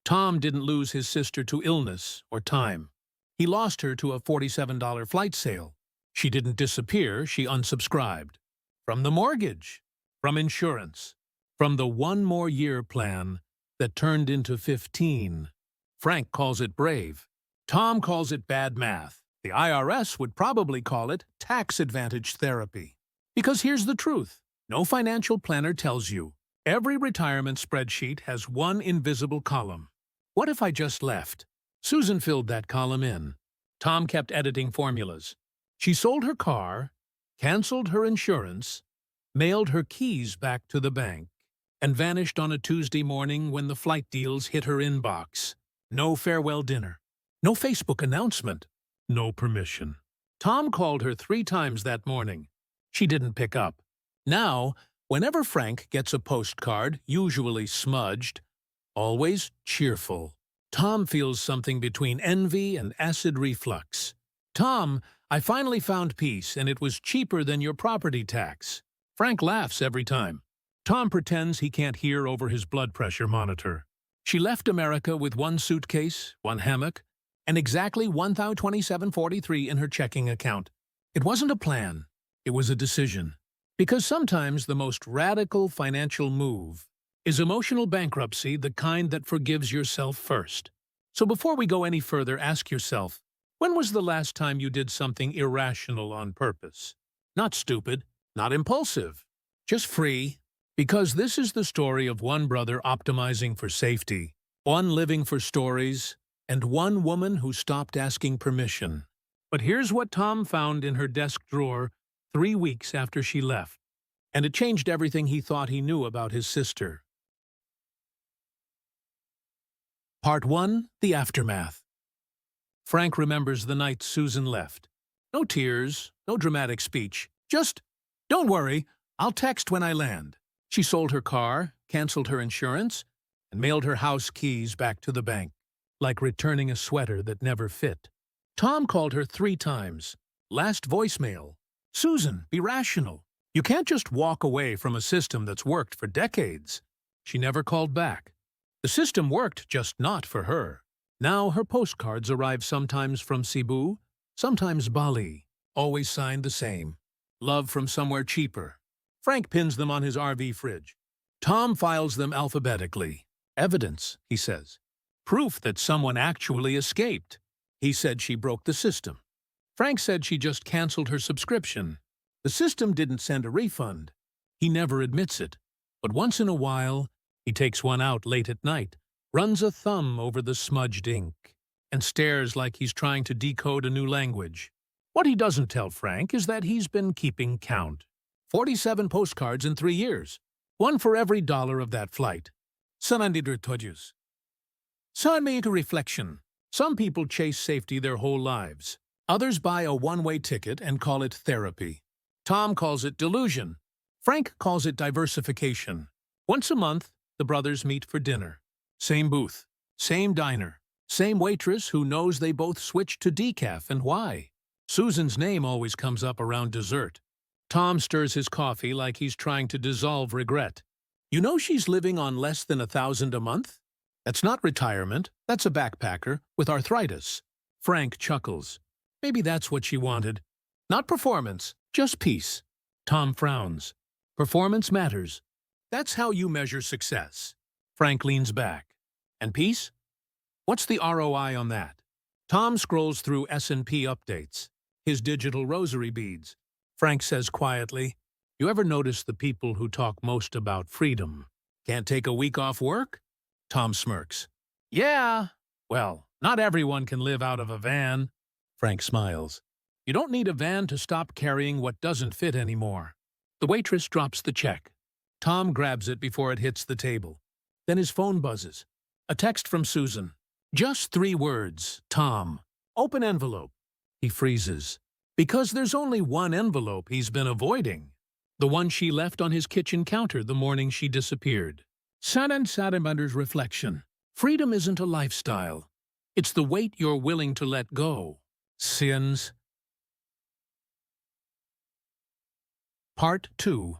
Tom didn't lose his sister to illness or time. He lost her to a $47 flight sale. She didn't disappear, she unsubscribed. From the mortgage, from insurance, from the one more year plan that turned into 15. Frank calls it brave. Tom calls it bad math. The IRS would probably call it tax advantage therapy. Because here's the truth. No financial planner tells you. Every retirement spreadsheet has one invisible column. What if I just left? Susan filled that column in. Tom kept editing formulas. She sold her car, canceled her insurance, mailed her keys back to the bank, and vanished on a Tuesday morning when the flight deals hit her inbox. No farewell dinner. No Facebook announcement. No permission. Tom called her 3 times that morning. She didn't pick up. Now, whenever Frank gets a postcard, usually smudged, always cheerful, Tom feels something between envy and acid reflux. Tom, I finally found peace, and it was cheaper than your property tax. Frank laughs every time. Tom pretends he can't hear over his blood pressure monitor. She left America with 1 suitcase, 1 hammock, and exactly $1,027.43 in her checking account. It wasn't a plan. It was a decision. Because sometimes the most radical financial move is emotional bankruptcy, the kind that forgives yourself first. So before we go any further, ask yourself, when was the last time you did something irrational on purpose? Not stupid, not impulsive, just free. Because this is the story of one brother optimizing for safety, one living for stories, and one woman who stopped asking permission. But here's what Tom found in her desk drawer 3 weeks after she left, and it changed everything he thought he knew about his sister. Part 1. The Aftermath. Frank remembers the night Susan left. No tears, no dramatic speech, just, "Don't worry, I'll text when I land." She sold her car, canceled her insurance, and mailed her house keys back to the bank, like returning a sweater that never fit. Tom called her 3 times. Last voicemail. "Susan, be rational. You can't just walk away from a system that's worked for decades." She never called back. The system worked, just not for her. Now her postcards arrive sometimes from Cebu, sometimes Bali, always signed the same. Love from somewhere cheaper. Frank pins them on his RV fridge. Tom files them alphabetically. Evidence, he says. Proof that someone actually escaped. He said she broke the system. Frank said she just canceled her subscription. The system didn't send a refund. He never admits it. But once in a while, he takes one out late at night, runs a thumb over the smudged ink, and stares like he's trying to decode a new language. What he doesn't tell Frank is that he's been keeping count. 47 postcards in 3 years. 1 for every $1 of that flight. Saan make a reflection. Some people chase safety their whole lives. Others buy a one-way ticket and call it therapy. Tom calls it delusion. Frank calls it diversification. Once a month, the brothers meet for dinner. Same booth, same diner, same waitress who knows they both switched to decaf and why. Susan's name always comes up around dessert. Tom stirs his coffee like he's trying to dissolve regret. You know she's living on less than $1,000 a month? That's not retirement, that's a backpacker with arthritis. Frank chuckles. Maybe that's what she wanted. Not performance, just peace. Tom frowns. Performance matters. That's how you measure success. Frank leans back. And peace? What's the ROI on that? Tom scrolls through S&P updates, his digital rosary beads. Frank says quietly, "You ever notice the people who talk most about freedom? Can't take a week off work?" Tom smirks. "Yeah. Well, not everyone can live out of a van." Frank smiles. "You don't need a van to stop carrying what doesn't fit anymore." The waitress drops the check. Tom grabs it before it hits the table. Then his phone buzzes. A text from Susan. Just 3 words. Tom. Open envelope. He freezes. Because there's only one envelope he's been avoiding. The one she left on his kitchen counter the morning she disappeared. Sadan Sadamander's reflection. Freedom isn't a lifestyle. It's the weight you're willing to let go. Sins. Part 2.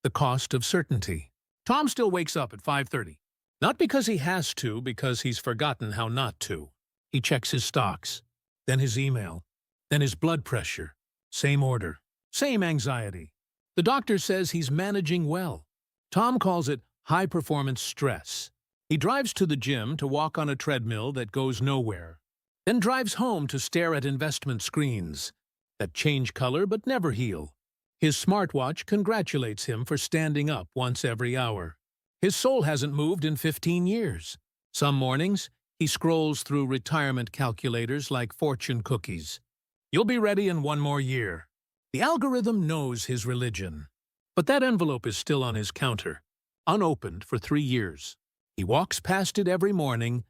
The Cost of Certainty. Tom still wakes up at 5:30. Not because he has to, because he's forgotten how not to. He checks his stocks, then his email, then his blood pressure. Same order, same anxiety. The doctor says he's managing well. Tom calls it high-performance stress. He drives to the gym to walk on a treadmill that goes nowhere, then drives home to stare at investment screens that change color but never heal. His smartwatch congratulates him for standing up once every hour. His soul hasn't moved in 15 years. Some mornings, he scrolls through retirement calculators like fortune cookies. You'll be ready in 1 more year. The algorithm knows his religion. But that envelope is still on his counter, unopened for 3 years. He walks past it every morning,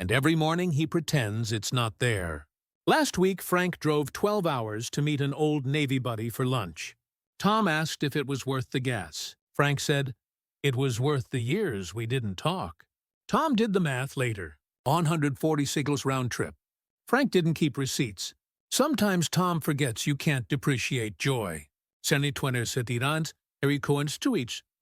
and every morning he pretends it's not there. Last week, Frank drove 12 hours to meet an old Navy buddy for lunch. Tom asked if it was worth the gas. Frank said, "It was worth the years we didn't talk." Tom did the math later. 140 sigils round trip. Frank didn't keep receipts. Sometimes Tom forgets you can't depreciate joy.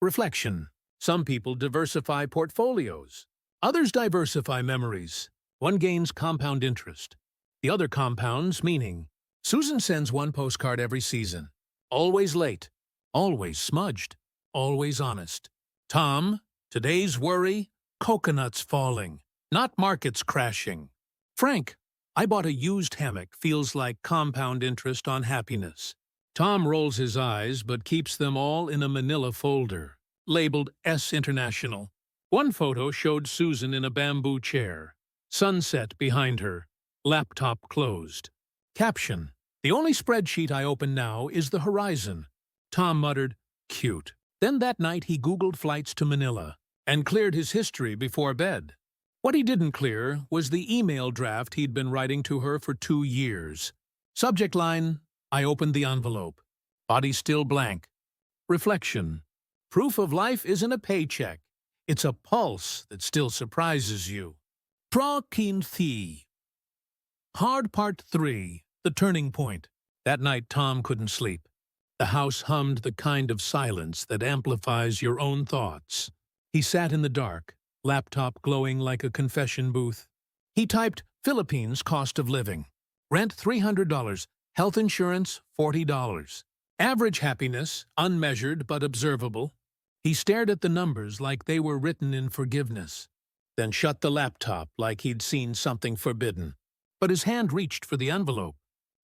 Reflection. Some people diversify portfolios. Others diversify memories. One gains compound interest. The other compounds meaning. Susan sends 1 postcard every season. Always late. Always smudged. Always honest. Tom, today's worry, coconuts falling, not markets crashing. Frank, I bought a used hammock, feels like compound interest on happiness. Tom rolls his eyes but keeps them all in a manila folder, labeled S International. One photo showed Susan in a bamboo chair, sunset behind her, laptop closed. Caption, "The only spreadsheet I open now is the horizon." Tom muttered, "Cute." Then that night he Googled flights to Manila and cleared his history before bed. What he didn't clear was the email draft he'd been writing to her for 2 years. Subject line, I opened the envelope. Body still blank. Reflection. Proof of life isn't a paycheck. It's a pulse that still surprises you. Pra-kin-thi. Hard Part 3. The Turning Point. That night Tom couldn't sleep. The house hummed the kind of silence that amplifies your own thoughts. He sat in the dark, laptop glowing like a confession booth. He typed Philippines cost of living. Rent $300, health insurance $40. Average happiness, unmeasured but observable. He stared at the numbers like they were written in forgiveness, then shut the laptop like he'd seen something forbidden. But his hand reached for the envelope.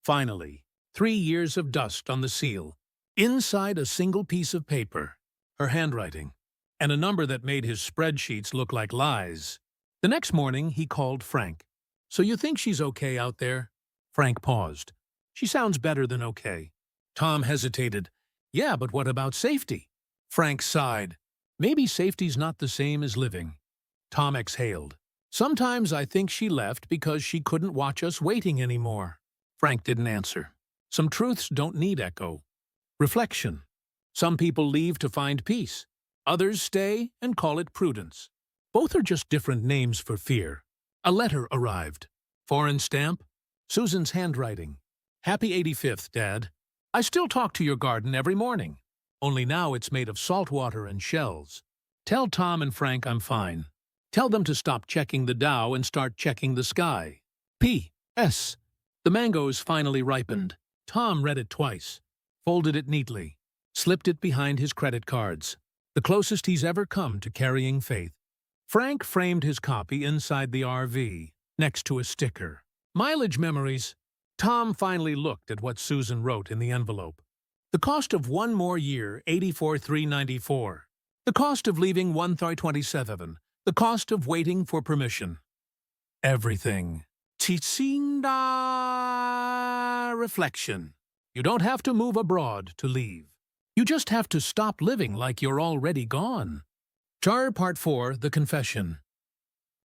Finally, 3 years of dust on the seal. Inside a single piece of paper, her handwriting, and a number that made his spreadsheets look like lies. The next morning, he called Frank. "So you think she's okay out there?" Frank paused. "She sounds better than okay." Tom hesitated. "Yeah, but what about safety?" Frank sighed. "Maybe safety's not the same as living." Tom exhaled. "Sometimes I think she left because she couldn't watch us waiting anymore." Frank didn't answer. Some truths don't need echo. Reflection. Some people leave to find peace. Others stay and call it prudence. Both are just different names for fear. A letter arrived. Foreign stamp. Susan's handwriting. "Happy 85th, Dad. I still talk to your garden every morning. Only now it's made of salt water and shells. Tell Tom and Frank I'm fine. Tell them to stop checking the Dow and start checking the sky. P.S. The mangoes finally ripened." Tom read it twice, folded it neatly, slipped it behind his credit cards. The closest he's ever come to carrying faith. Frank framed his copy inside the RV, next to a sticker. Mileage memories. Tom finally looked at what Susan wrote in the envelope. The cost of 1 more year, $84,394. The cost of leaving 1,327. The cost of waiting for permission. Everything. Tsinda reflection. You don't have to move abroad to leave. You just have to stop living like you're already gone. Char Part 4, The Confession.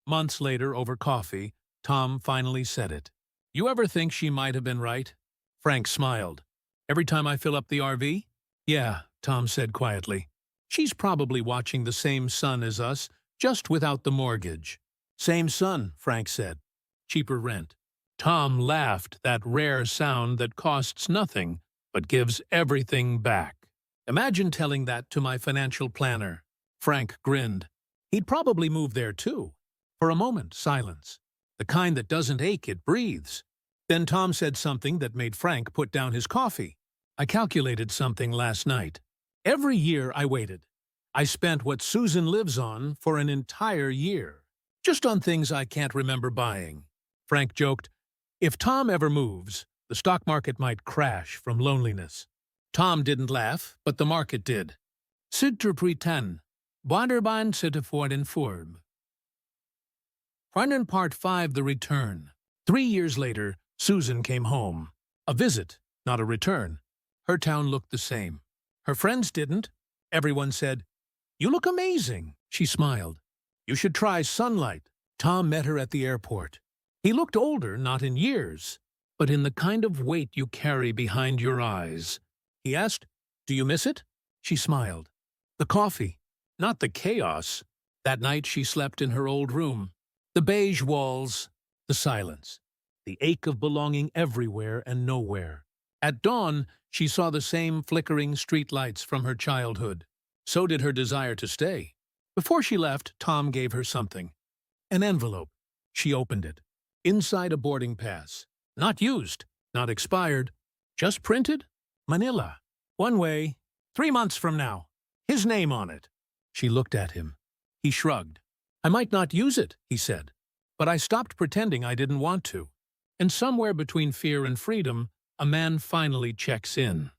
Months later, over coffee, Tom finally said it. "You ever think she might have been right?" Frank smiled. "Every time I fill up the RV?" "Yeah," Tom said quietly. "She's probably watching the same sun as us, just without the mortgage." "Same sun," Frank said. "Cheaper rent." Tom laughed, that rare sound that costs nothing, but gives everything back. "Imagine telling that to my financial planner." Frank grinned. He'd probably move there too. For a moment, silence. The kind that doesn't ache, it breathes. Then Tom said something that made Frank put down his coffee. I calculated something last night. Every year I waited. I spent what Susan lives on for an entire year, just on things I can't remember buying. Frank joked, if Tom ever moves, the stock market might crash from loneliness. Tom didn't laugh, but the market did. C'est Britann. Waterbahn c'est fort in form. Final Part 5, The Return. 3 years later, Susan came home. A visit, not a return. Her town looked the same. Her friends didn't. Everyone said, "You look amazing." She smiled. "You should try sunlight." Tom met her at the airport. He looked older, not in years, but in the kind of weight you carry behind your eyes. He asked, "Do you miss it?" She smiled. The coffee, not the chaos. That night she slept in her old room. The beige walls, the silence, the ache of belonging everywhere and nowhere. At dawn, she saw the same flickering streetlights from her childhood. So did her desire to stay. Before she left, Tom gave her something. An envelope. She opened it. Inside a boarding pass. Not used, not expired, just printed. Manila. One way, 3 months from now. His name on it. She looked at him. He shrugged. "I might not use it," he said, "but I stopped pretending I didn't want to." And somewhere between fear and freedom, a man finally checks in.